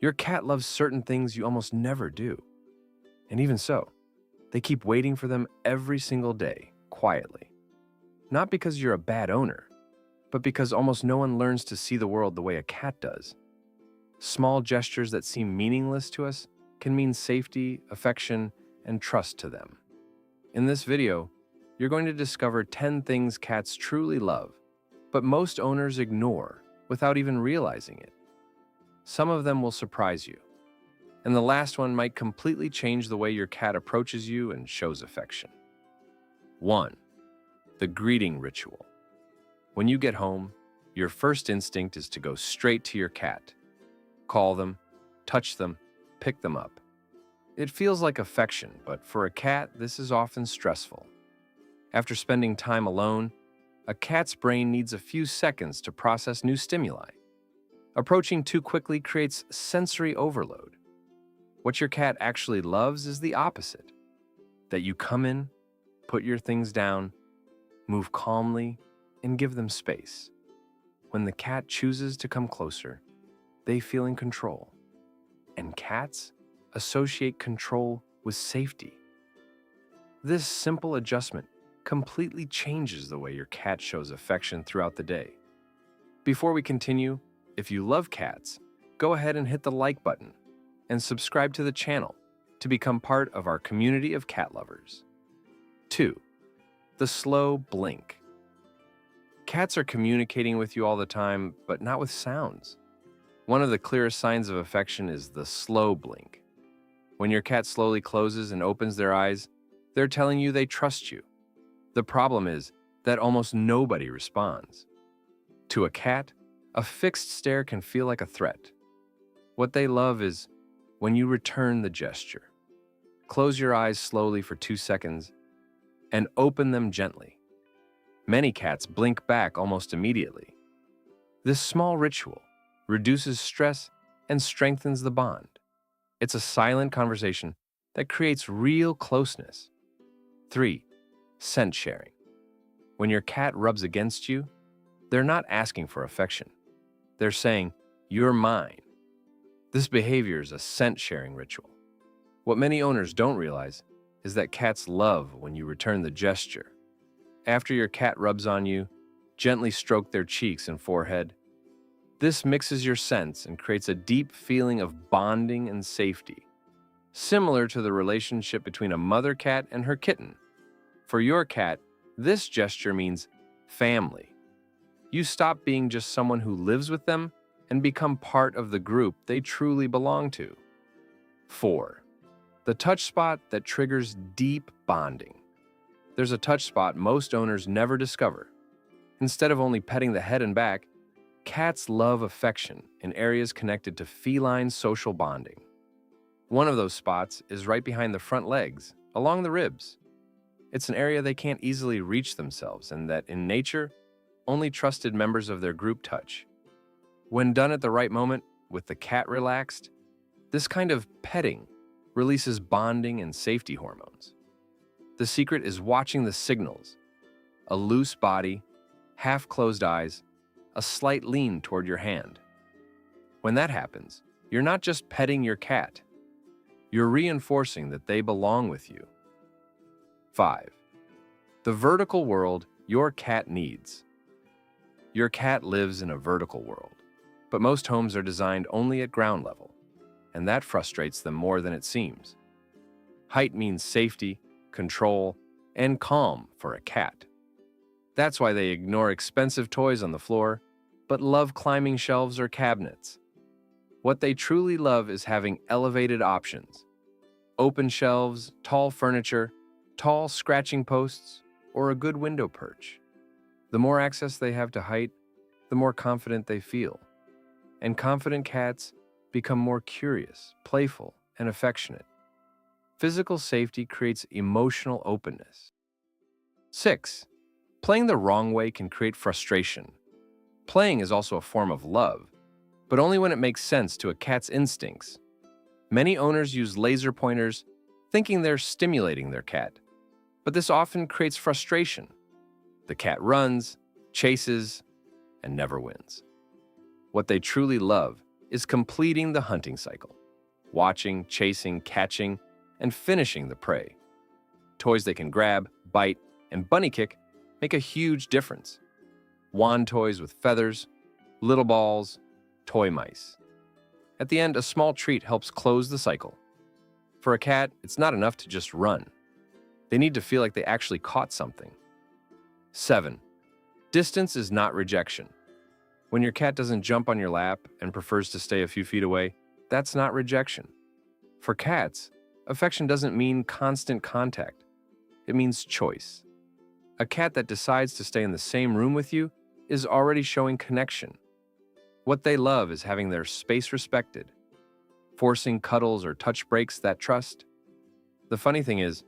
Your cat loves certain things you almost never do. And even so, they keep waiting for them every single day, quietly. Not because you're a bad owner, but because almost no one learns to see the world the way a cat does. Small gestures that seem meaningless to us can mean safety, affection, and trust to them. In this video, you're going to discover 10 things cats truly love, but most owners ignore without even realizing it. Some of them will surprise you, and the last one might completely change the way your cat approaches you and shows affection. 1. The greeting ritual. When you get home, your first instinct is to go straight to your cat. Call them, touch them, pick them up. It feels like affection, but for a cat, this is often stressful. After spending time alone, a cat's brain needs a few seconds to process new stimuli. Approaching too quickly creates sensory overload. What your cat actually loves is the opposite. That you come in, put your things down, move calmly, and give them space. When the cat chooses to come closer, they feel in control. And cats associate control with safety. This simple adjustment completely changes the way your cat shows affection throughout the day. Before we continue, if you love cats, go ahead and hit the like button and subscribe to the channel to become part of our community of cat lovers. 2. The slow blink. Cats are communicating with you all the time, but not with sounds. One of the clearest signs of affection is the slow blink. When your cat slowly closes and opens their eyes, they're telling you they trust you. The problem is that almost nobody responds. To a cat, a fixed stare can feel like a threat. What they love is when you return the gesture. Close your eyes slowly for 2 seconds and open them gently. Many cats blink back almost immediately. This small ritual reduces stress and strengthens the bond. It's a silent conversation that creates real closeness. 3. Scent sharing. When your cat rubs against you, they're not asking for affection. They're saying, "You're mine." This behavior is a scent sharing ritual. What many owners don't realize is that cats love when you return the gesture. After your cat rubs on you, gently stroke their cheeks and forehead. This mixes your scents and creates a deep feeling of bonding and safety, similar to the relationship between a mother cat and her kitten. For your cat, this gesture means family. You stop being just someone who lives with them and become part of the group they truly belong to. 4. The touch spot that triggers deep bonding. There's a touch spot most owners never discover. Instead of only petting the head and back, cats love affection in areas connected to feline social bonding. One of those spots is right behind the front legs, along the ribs. It's an area they can't easily reach themselves and that, in nature, only trusted members of their group touch. When done at the right moment, with the cat relaxed, this kind of petting releases bonding and safety hormones. The secret is watching the signals: a loose body, half-closed eyes, a slight lean toward your hand. When that happens, you're not just petting your cat. You're reinforcing that they belong with you. 5. The vertical world your cat needs. Your cat lives in a vertical world, but most homes are designed only at ground level, and that frustrates them more than it seems. Height means safety, control, and calm for a cat. That's why they ignore expensive toys on the floor, but love climbing shelves or cabinets. What they truly love is having elevated options: open shelves, tall furniture, tall scratching posts, or a good window perch. The more access they have to height, the more confident they feel. And confident cats become more curious, playful, and affectionate. Physical safety creates emotional openness. 6. Playing the wrong way can create frustration. Playing is also a form of love, but only when it makes sense to a cat's instincts. Many owners use laser pointers, thinking they're stimulating their cat, but this often creates frustration. The cat runs, chases, and never wins. What they truly love is completing the hunting cycle, watching, chasing, catching, and finishing the prey. Toys they can grab, bite, and bunny kick make a huge difference. Wand toys with feathers, little balls, toy mice. At the end, a small treat helps close the cycle. For a cat, it's not enough to just run. They need to feel like they actually caught something. 7. Distance is not rejection. When your cat doesn't jump on your lap and prefers to stay a few feet away, that's not rejection. For cats, affection doesn't mean constant contact. It means choice. A cat that decides to stay in the same room with you is already showing connection. What they love is having their space respected. Forcing cuddles or touch breaks that trust. The funny thing is,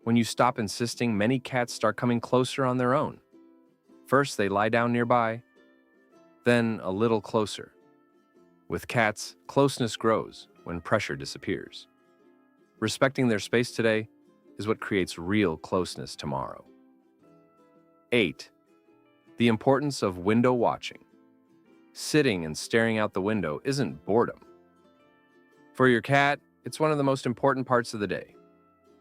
when you stop insisting, many cats start coming closer on their own. First, they lie down nearby, then a little closer. With cats, closeness grows when pressure disappears. Respecting their space today is what creates real closeness tomorrow. 8. The importance of window watching. Sitting and staring out the window isn't boredom. For your cat, it's one of the most important parts of the day.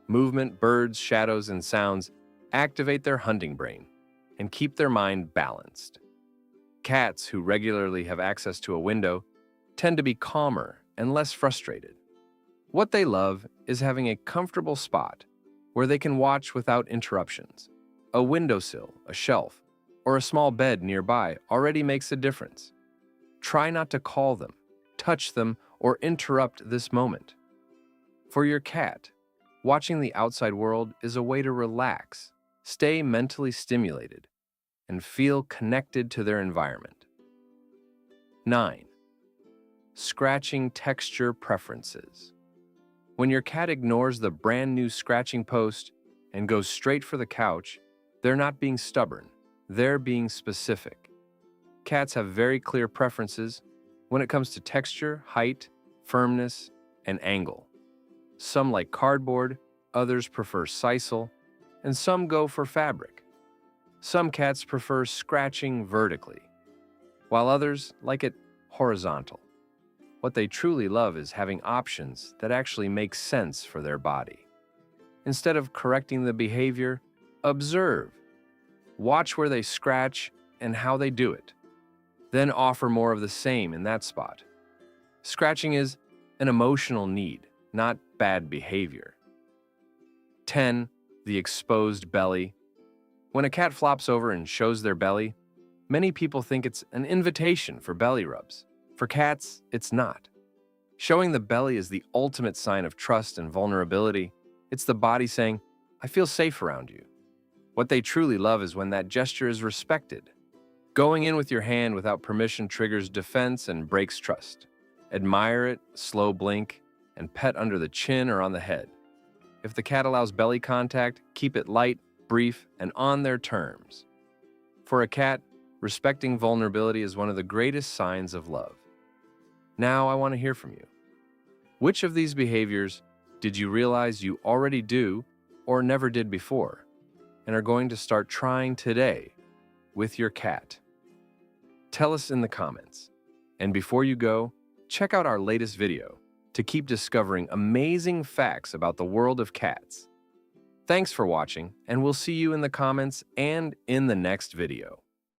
Movement, birds, shadows, and sounds activate their hunting brain and keep their mind balanced. Cats who regularly have access to a window tend to be calmer and less frustrated. What they love is having a comfortable spot where they can watch without interruptions. A windowsill, a shelf, or a small bed nearby already makes a difference. Try not to call them, touch them, or interrupt this moment. For your cat, watching the outside world is a way to relax, stay mentally stimulated, and feel connected to their environment. 9. Scratching texture preferences. When your cat ignores the brand new scratching post and goes straight for the couch, they're not being stubborn, they're being specific. Cats have very clear preferences when it comes to texture, height, firmness, and angle. Some like cardboard, others prefer sisal, and some go for fabric. Some cats prefer scratching vertically, while others like it horizontal. What they truly love is having options that actually make sense for their body. Instead of correcting the behavior, observe. Watch where they scratch and how they do it. Then offer more of the same in that spot. Scratching is an emotional need, not bad behavior. 10. The exposed belly. When a cat flops over and shows their belly, many people think it's an invitation for belly rubs. For cats, it's not. Showing the belly is the ultimate sign of trust and vulnerability. It's the body saying, "I feel safe around you." What they truly love is when that gesture is respected. Going in with your hand without permission triggers defense and breaks trust. Admire it, slow blink, and pet under the chin or on the head. If the cat allows belly contact, keep it light, brief, and on their terms. For a cat, respecting vulnerability is one of the greatest signs of love. Now I want to hear from you. Which of these behaviors did you realize you already do or never did before, and are going to start trying today with your cat? Tell us in the comments. And before you go, check out our latest video to keep discovering amazing facts about the world of cats. Thanks for watching, and we'll see you in the comments and in the next video.